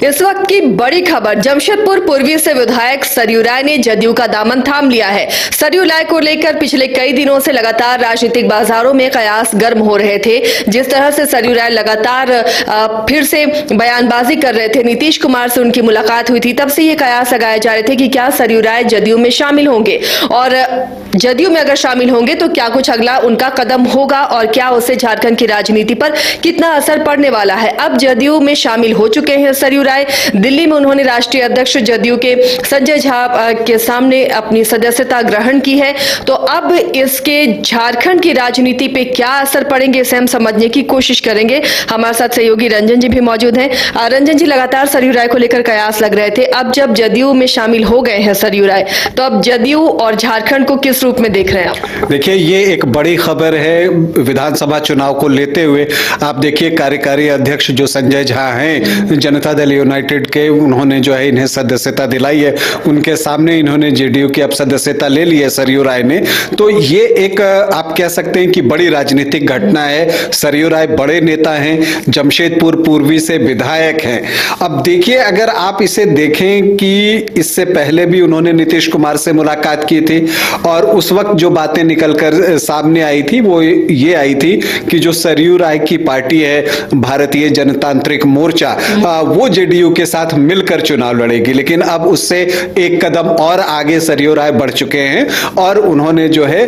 इस वक्त की बड़ी खबर, जमशेदपुर पूर्वी से विधायक सरयू राय ने जदयू का दामन थाम लिया है। सरयू राय को लेकर पिछले कई दिनों से लगातार राजनीतिक बाजारों में कयास गर्म हो रहे थे। जिस तरह से सरयू राय लगातार फिर से बयानबाजी कर रहे थे, नीतीश कुमार से उनकी मुलाकात हुई थी, तब से ये कयास लगाए जा रहे थे कि क्या सरयू राय जदयू में शामिल होंगे और जदयू में अगर शामिल होंगे तो क्या कुछ अगला उनका कदम होगा और क्या उससे झारखंड की राजनीति पर कितना असर पड़ने वाला है। अब जदयू में शामिल हो चुके हैं सरयू राय। दिल्ली में उन्होंने राष्ट्रीय अध्यक्ष जदयू के संजय झा के सामने अपनी सदस्यता ग्रहण की है। तो अब इसके झारखंड की राजनीति पे क्या असर पड़ेंगे, इसे हम समझने की कोशिश करेंगे। हमारे साथ सहयोगी रंजन जी भी मौजूद हैं। रंजन जी, लगातार सरयू राय को लेकर कयास लग रहे थे, अब जब जदयू में शामिल हो गए हैं सरयू राय, तो अब जदयू और झारखंड को किस रूप में देख रहे हैं आप? देखिए, ये एक बड़ी खबर है विधानसभा चुनाव को लेते हुए। आप देखिए, कार्यकारी अध्यक्ष जो संजय झा हैं जनता दल यूनाइटेड के, उन्होंने जो है इन्हें सदस्यता दिलाई है। उनके सामने इन्होंने जेडीयू की अब सदस्यता ले ली है सरयू राय ने। तो ये एक आप कह सकते हैं कि बड़ी राजनीतिक घटना है। सरयू राय बड़े नेता हैं, जमशेदपुर पूर्वी से विधायक हैं। अब देखिए, अगर आप इसे देखें कि इससे पहले भी उन्होंने नीतीश कुमार से मुलाकात की थी और उस वक्त जो बातें निकलकर सामने आई थी वो ये आई थी कि जो सरयू राय की पार्टी है भारतीय जनतांत्रिक मोर्चा, वो जेडीयू के साथ मिलकर चुनाव लड़ेगी। लेकिन अब उससे एक कदम और आगे सरयू राय बढ़ चुके हैं और उन्होंने जो है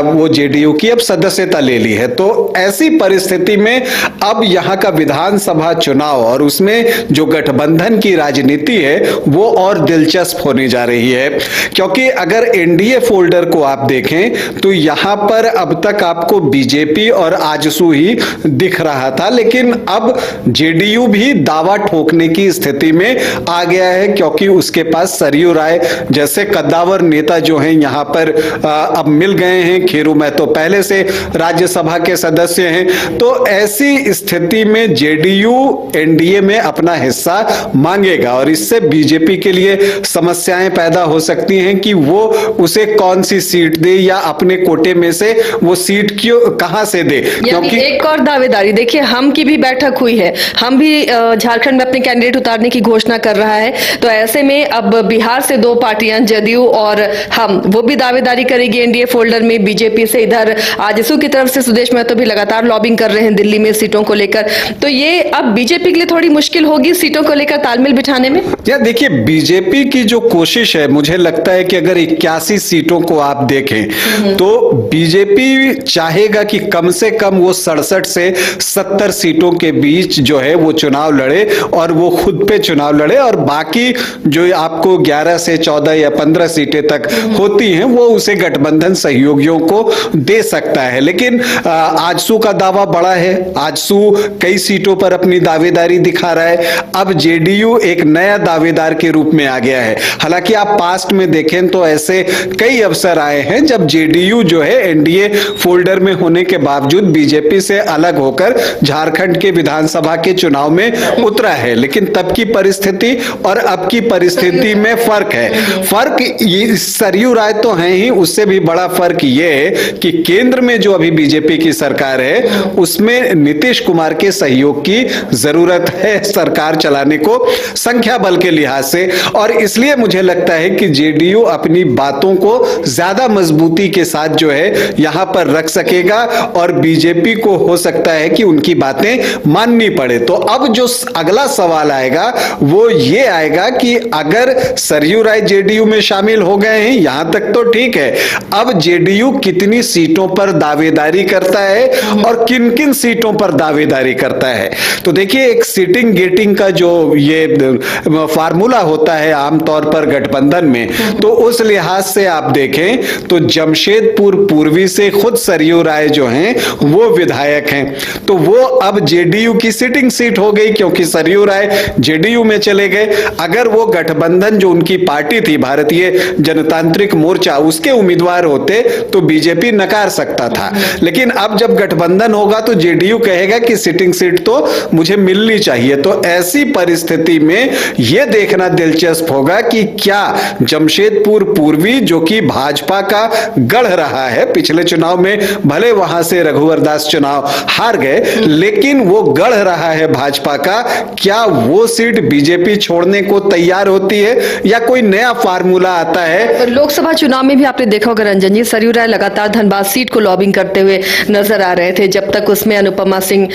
वो जेडीयू की अब सदस्यता ले ली है। तो ऐसी परिस्थिति में अब यहां का विधानसभा चुनाव और उसमें जो गठबंधन की राजनीति है वो और दिलचस्प होने जा रही है, क्योंकि अगर एनडीए फोल्डर को आप देखें तो यहां पर अब तक आपको बीजेपी और आजसू ही दिख रहा था, लेकिन अब जेडीयू भी दावा ठोकने की स्थिति में आ गया है, क्योंकि उसके पास सरयू राय जैसे कद्दावर नेता जो हैं यहां पर अब मिल गए हैं। खेरू महतो पहले से राज्यसभा के सदस्य हैं। तो ऐसी स्थिति में जेडीयू एनडीए में अपना हिस्सा मांगेगा और इससे बीजेपी के लिए समस्याएं पैदा हो सकती हैं कि वो उसे कौन सी सीट दे या अपने कोटे में से वो सीट क्यों कहां से दे। क्योंकि एक और दावेदारी देखिए, हम की भी बैठक हुई है, हम भी झारखंड में अपने कैंडिडेट उतारने की घोषणा कर रहा है। तो ऐसे में अब बिहार से दो पार्टियां जदयू और हम, वो भी दावेदारी करेगी एनडीए फोल्डर में। बीजेपी से इधर आजसू की तरफ से सुदेश महतो भी लगातार लॉबिंग कर रहे हैं दिल्ली में सीटों को लेकर। तो ये अब बीजेपी के लिए थोड़ी मुश्किल होगी सीटों को लेकर तालमेल बिठाने में। या देखिए, बीजेपी की जो कोशिश है, मुझे लगता है कि अगर 81 सीटों को आप देखें तो बीजेपी चाहेगा कि कम से कम वो 67 से 70 सीटों के बीच जो है वो चुनाव लड़े और वो खुद पे चुनाव लड़े, और बाकी जो आपको 11 से 14 या 15 सीटें तक होती हैं वो उसे गठबंधन सहयोगियों को दे सकता है। लेकिन आजसू का दावा बड़ा है, आजसू कई सीटों पर अपनी दावेदारी दिखा रहा है। अब जेडीयू एक नया दावेदार के रूप में आ गया है। हालांकि आप पास्ट में देखें तो ऐसे कई अवसर आए हैं जब जेडीयू जो है एनडीए फोल्डर में होने के बावजूद बीजेपी से अलग होकर झारखंड के विधानसभा के चुनाव में उतरा है। लेकिन तब की परिस्थिति और अब की परिस्थिति में फर्क है। फर्क ये सरयू राय तो है ही, उससे भी बड़ा फर्क ये है कि केंद्र में जो अभी बीजेपी की सरकार है उसमें नीतीश कुमार के सहयोग की जरूरत है सरकार चलाने को, संख्या बल के लिहाज से। और इसलिए मुझे लगता है कि जेडीयू अपनी बातों को ज्यादा मजबूती के साथ जो है यहां पर रख सकेगा और बीजेपी को हो सकता है कि उनकी बातें माननी पड़े। तो अब जो अगला सवाल आएगा वो ये आएगा कि अगर सरयू राय जेडीयू में शामिल हो गए हैं, यहां तक तो ठीक है, अब जेडीयू कितनी सीटों पर दावेदारी करता है और किन किन सीटों पर दावेदारी करता है। तो देखिए, एक सीटिंग गेटिंग का जो ये फार्मूला होता है आमतौर पर गठबंधन में, तो उस लिहाज से आप देखें तो जमशेदपुर पूर्वी से खुद सरयू राय जो हैं वो विधायक हैं। तो वो अब जेडीयू की सिटिंग सीट हो गई, क्योंकि सरयू राय जेडीयू में चले गए। अगर वो गठबंधन जो उनकी पार्टी थी भारतीय जनतांत्रिक मोर्चा, उसके उम्मीदवार होते तो बीजेपी नकार सकता था। लेकिन अब जब गठबंधन होगा तो जेडीयू कहेगा कि सिटिंग सीट तो मुझे मिलनी चाहिए। तो ऐसी परिस्थिति में यह देखना दिलचस्प होगा कि क्या जमशेदपुर पूर्वी, जो कि भाजपा का गढ़ रहा है, पिछले चुनाव में भले वहां से रघुवर दास चुनाव हार गए, लेकिन वो गढ़ रहा है भाजपा का, क्या वो वो सीट बीजेपी छोड़ने को तैयार होती है या कोई नया फार्मूला आता है? लोकसभा चुनाव में भी आपने देखा होगा रंजन जी, सरयू राय लगातार धनबाद सीट को लॉबिंग करते हुए नजर आ रहे थे। जब तक उसमें अनुपमा सिंह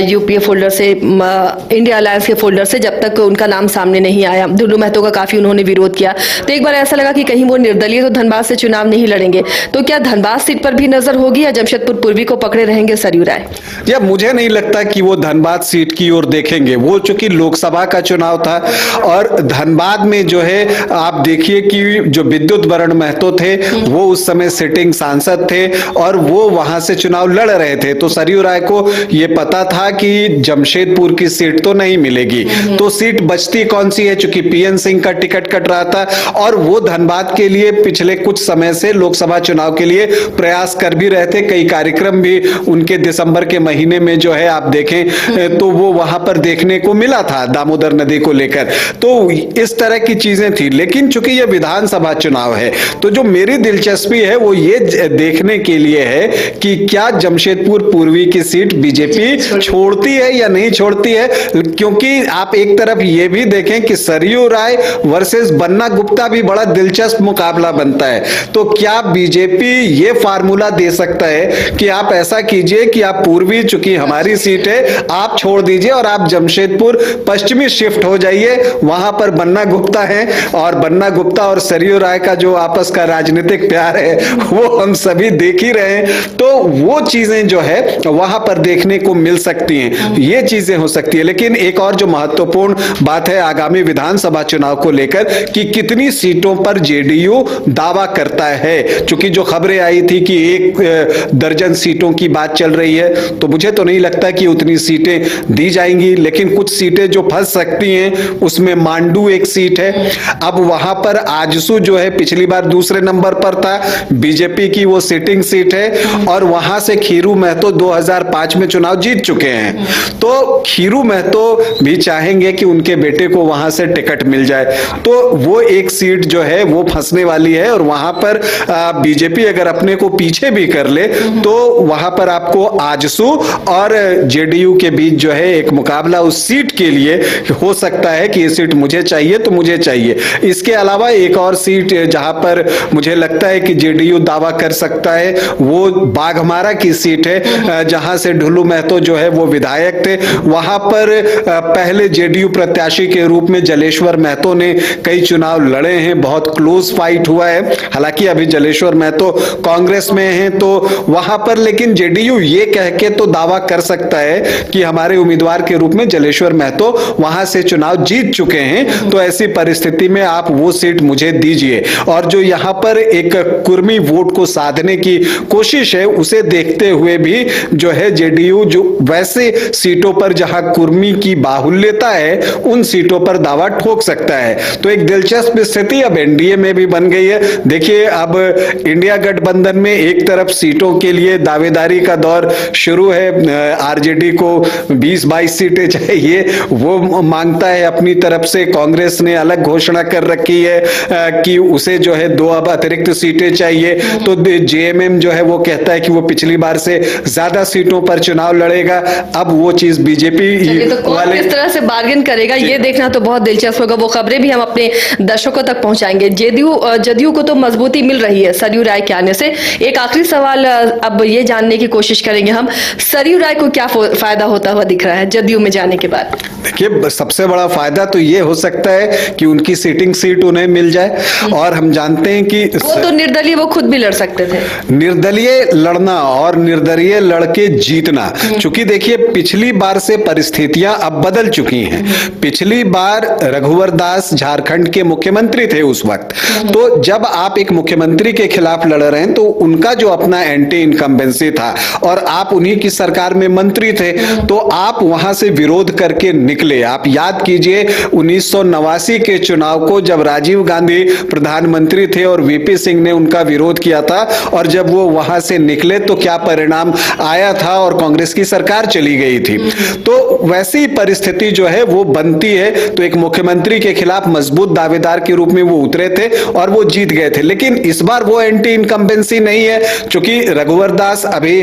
यूपीए फोल्डर से, इंडिया अलायंस के फोल्डर से, जब तक उनका नाम सामने नहीं आया, दुल्लू महतो का काफी उन्होंने विरोध किया। तो एक बार ऐसा लगा कि कहीं वो निर्दलीय तो धनबाद से चुनाव नहीं लड़ेंगे। तो क्या धनबाद सीट पर भी नजर होगी या जमशेदपुर पूर्वी को पकड़े रहेंगे सरयू राय? या मुझे नहीं लगता कि वो धनबाद सीट की ओर देखेंगे। वो चूंकि लोकसभा का चुनाव था और धनबाद में जो है आप देखिए कि जो विद्युत वरण महतो थे वो उस समय सिटिंग सांसद थे और वो वहां से चुनाव लड़ रहे थे। तो सरयू राय को ये पता था कि जमशेदपुर की सीट तो नहीं मिलेगी, तो सीट बचती कौन सी है? चूंकि पीएन सिंह का टिकट कट रहा था और वो धनबाद के लिए पिछले कुछ समय से लोकसभा चुनाव के लिए प्रयास कर भी रहे थे। कई कार्यक्रम भी उनके दिसंबर के महीने में जो है आप देखें तो वो वहां पर देखने को मिला था दामोदर नदी को लेकर। तो इस तरह की चीजें थी। लेकिन चूंकि ये विधानसभा चुनाव है तो जो मेरी दिलचस्पी है वो ये देखने के लिए है कि क्या जमशेदपुर पूर्वी की सीट बीजेपी छोड़ती है या नहीं छोड़ती है। क्योंकि आप एक तरफ ये भी देखें कि सरयू राय वर्सेस बन्ना गुप्ता भी बड़ा दिलचस्प मुकाबला बनता है। तो क्या बीजेपी ये फार्मूला दे सकता है कि आप ऐसा कीजिए कि आप पूर्वी, चूंकि हमारी सीट है, आप छोड़ दीजिए और आप जमशेदपुर पश्चिमी शिफ्ट हो जाइए, वहां पर बन्ना गुप्ता है और बन्ना गुप्ता और सरयू राय का जो आपस का राजनीतिक प्यार है वो हम सभी देख ही रहे हैं। तो वो चीजें जो है वहां पर देखने को मिल सकती हैं, ये चीजें हो सकती है। लेकिन एक और जो महत्वपूर्ण बात है आगामी विधानसभा चुनाव को लेकर कि कितनी सीटों पर जेडीयू दावा करता है। चूंकि जो खबरें आई थी कि 1 दर्जन सीटों की बात चल रही है, तो मुझे तो नहीं लगता कि उतनी सीटें दी जाएंगी। लेकिन कुछ सीटें जो फंस सकती हैं उसमें मांडू एक सीट है। अब वहां पर आजसू जो है पिछली बार दूसरे नंबर पर था, बीजेपी की वो सिटिंग सीट है और वहां से खीरू महतो 2005 में चुनाव जीत चुके हैं। तो खीरू महतो भी चाहेंगे कि उनके बेटे को वहां से टिकट मिल जाए। तो वो एक सीट जो है वो फंसने वाली है और वहां पर बीजेपी अगर अपने को पीछे भी कर ले तो वहां पर आपको आजसू और जेडीयू के बीच जो है एक मुकाबला उस सीट के लिए हो सकता है कि ये सीट मुझे चाहिए तो मुझे चाहिए। इसके अलावा एक और सीट जहां पर मुझे लगता है कि जेडीयू दावा कर सकता है वो बाघमारा की सीट है, जहां से ढुल्लू महतो जो है वो विधायक थे। वहां पर पहले जेडीयू प्रत्याशी के रूप में जलेश्वर महतो ने कई चुनाव लड़े हैं, बहुत क्लोज फाइट हुआ है। हालांकि अभी जलेश्वर महतो कांग्रेस में हैं तो वहां पर, लेकिन जेडीयू ये कह के तो दावा कर सकता है कि हमारे उम्मीदवार के रूप में जलेश्वर महतो वहां से चुनाव जीत चुके हैं। तो ऐसी परिस्थिति में आप वो सीट मुझे दीजिए। और जो यहां पर एक कुर्मी वोट को साधने की कोशिश है उसे देखते हुए भी जो है जेडीयू जो वैसे सीटों पर जहां कुर्मी की बाहुल्यता है उन सीटों पर दावा ठोक सकता है। तो एक दिलचस्प स्थिति अब एनडीए में भी बन गई है। देखिए अब इंडिया गठबंधन में एक तरफ सीटों के लिए दावेदारी का दौर शुरू है, आरजेडी को 20-22 सीटें चाहिए, वो मांगता है अपनी तरफ से। कांग्रेस ने अलग घोषणा कर रखी है कि उसे जो है 2 अब अतिरिक्त सीटें चाहिए। तो जेएमएम जो है वो कहता है कि वो पिछली बार से ज्यादा सीटों पर चुनाव लड़ेगा। अब वो चीज बीजेपी तो वाले किस तरह से बार्गेन करेगा ये देखना तो बहुत दिलचस्प होगा। वो खबरें भी हम अपने दर्शकों तक पहुंचाएंगे। जदयू को तो मजबूती मिल रही है सरयू राय के आने से। एक आखिरी सवाल अब ये जानने की कोशिश करेंगे हम, सरयू राय को क्या फायदा होता हुआ दिख रहा है जदयू में जाने के बाद? देखिए सबसे बड़ा फायदा तो ये हो सकता है कि उनकी सीटिंग सीट उन्हें मिल जाए। और हम जानते हैं कि वो तो निर्दलीय, वो खुद भी लड़ सकते थे। निर्दलीय लड़ना और निर्दलीय लड़के जीतना, चूंकि देखिए पिछली बार से परिस्थितियां अब बदल चुकी हैं। पिछली बार रघुवर दास झारखंड के मुख्यमंत्री थे उस वक्त। तो जब आप एक मुख्यमंत्री के खिलाफ लड़ रहे हैं तो उनका जो अपना एंटी इनकम्बेंसी था और आप उन्हीं की सरकार में मंत्री थे, तो आप वहां से विरोध करके निकले। आप याद कीजिए 1989 के चुनाव को, जब राजीव गांधी प्रधानमंत्री थे और वीपी सिंह ने उनका विरोध किया था, और जब वो वहां से निकले तो क्या परिणाम आया था और कांग्रेस की सरकार चली गई थी। तो वैसी परिस्थिति जो है वो बनती है। तो एक मुख्यमंत्री के खिलाफ मजबूत दावेदार के रूप में वो उतरे थे और वो जीत गए थे। लेकिन इस बार वो एंटी इनकम्बेंसी नहीं है, क्योंकि रघुवर दास अभी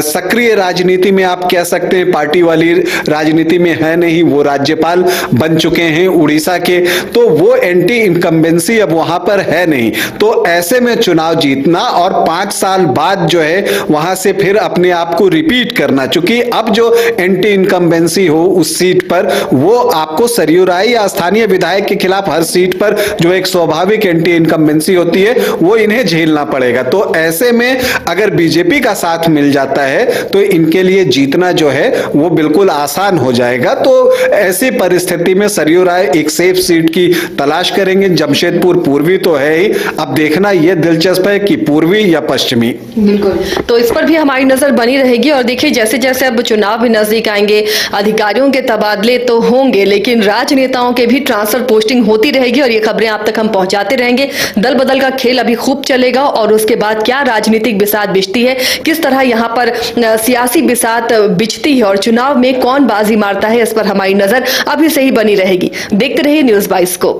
सक्रिय राजनीति में आप कह सकते हैं पार्टी वाली राजनीति में है नहीं, वो राज्यपाल बन चुके हैं उड़ीसा के, तो वो एंटी इनकम्बेंसी अब वहां पर है नहीं। तो ऐसे में चुनाव जीतना और 5 साल बाद जो है वहां से फिर अपने आप को रिपीट करना, चूंकि अब जो एंटी इनकम्बेंसी हो उस सीट पर वो आपको सरयू राय या स्थानीय विधायक के खिलाफ हर सीट पर जो एक स्वाभाविक एंटी इनकम्बेंसी होती है वो इन्हें झेलना पड़ेगा। तो ऐसे में अगर बीजेपी का साथ मिल जाता है तो इनके लिए जीतना जो है वो बिल्कुल आसान हो जाएगा। तो ऐसी परिस्थिति में सरयू राय एक सेफ सीट की तलाश करेंगे। जमशेदपुर पूर्वी तो है ही, अब देखना यह दिलचस्प है कि पूर्वी या पश्चिमी। बिल्कुल, तो इस पर भी हमारी नजर बनी रहेगी। और देखिए जैसे जैसे अब चुनाव भी नजदीक आएंगे, अधिकारियों के तबादले तो होंगे, लेकिन राजनेताओं के भी ट्रांसफर पोस्टिंग होती रहेगी और ये खबरें आप तक हम पहुंचाते रहेंगे। दल बदल का खेल अभी खूब चलेगा और उसके बाद क्या राजनीतिक बिसात बिछती है, किस तरह यहाँ पर सियासी बिसात बिछती है और चुनाव में कौन बाजी मारता है, इस पर हमारी नजर अभी से ही बनी रहेगी। देखते रहिए न्यूज़ 22 को।